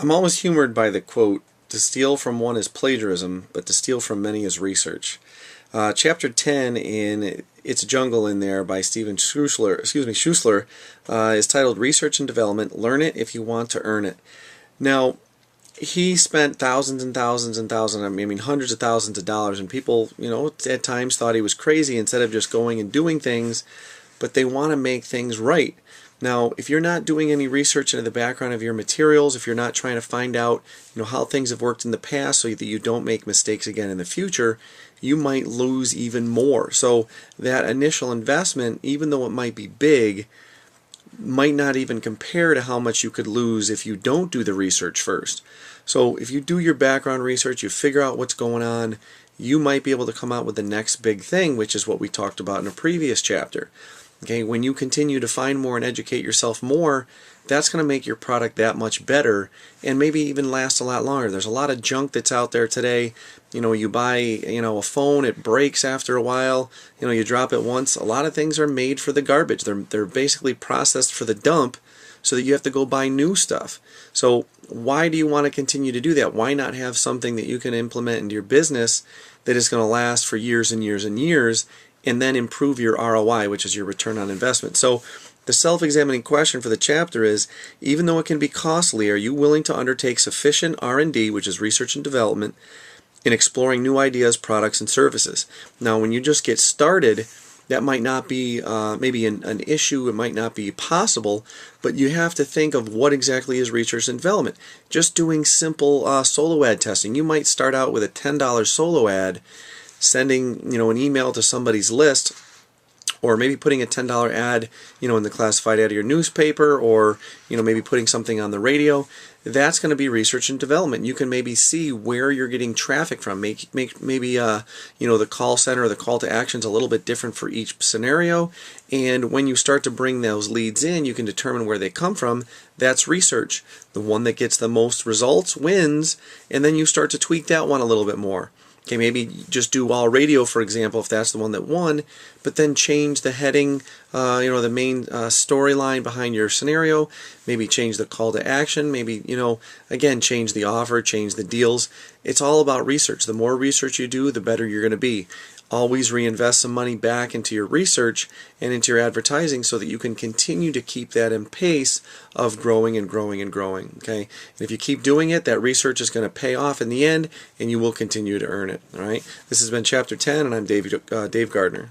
I'm always humored by the quote, "To steal from one is plagiarism, but to steal from many is research." Chapter 10 in It's Jungle in there by Steven Schussler, is titled Research and Development, Learn It If You Want to Earn It. Now, he spent thousands and thousands and thousands, I mean hundreds of thousands of dollars, and people, at times thought he was crazy instead of just going and doing things, but they want to make things right. Now, if you're not doing any research into the background of your materials, if you're not trying to find out, how things have worked in the past so that you don't make mistakes again in the future, you might lose even more. So that initial investment, even though it might be big, might not even compare to how much you could lose if you don't do the research first. So if you do your background research, you figure out what's going on, you might be able to come out with the next big thing, which is what we talked about in a previous chapter. Okay, when you continue to find more and educate yourself more, that's going to make your product that much better and maybe even last a lot longer. There's a lot of junk that's out there today. You buy, a phone, it breaks after a while. You drop it once. A lot of things are made for the garbage. They're basically processed for the dump so that you have to go buy new stuff. So why do you want to continue to do that? Why not have something that you can implement into your business that is going to last for years and years and years, and then improve your ROI, which is your return on investment? So the self-examining question for the chapter is, even though it can be costly, are you willing to undertake sufficient R&D, which is research and development, in exploring new ideas, products, and services? Now, when you just get started, that might not be maybe an issue, it might not be possible, but you have to think of what exactly is research and development. Just doing simple solo ad testing. You might start out with a $10 solo ad, sending an email to somebody's list, or maybe putting a $10 ad in the classified ad of your newspaper, or maybe putting something on the radio. That's going to be research and development. You can maybe see where you're getting traffic from. Maybe the call center or the call to action is a little bit different for each scenario, and when you start to bring those leads in, you can determine where they come from. That's research. The one that gets the most results wins, and then you start to tweak that one a little bit more. Okay, maybe just do all radio, for example, if that's the one that won, but then change the heading, the main storyline behind your scenario. Maybe change the call to action. Maybe, again, change the offer, change the deals. It's all about research. The more research you do, the better you're going to be. Always reinvest some money back into your research and into your advertising so that you can continue to keep that in pace of growing and growing and growing. Okay, and if you keep doing it, that research is going to pay off in the end, and you will continue to earn it. All right. This has been Chapter 10, and I'm Dave Gardner.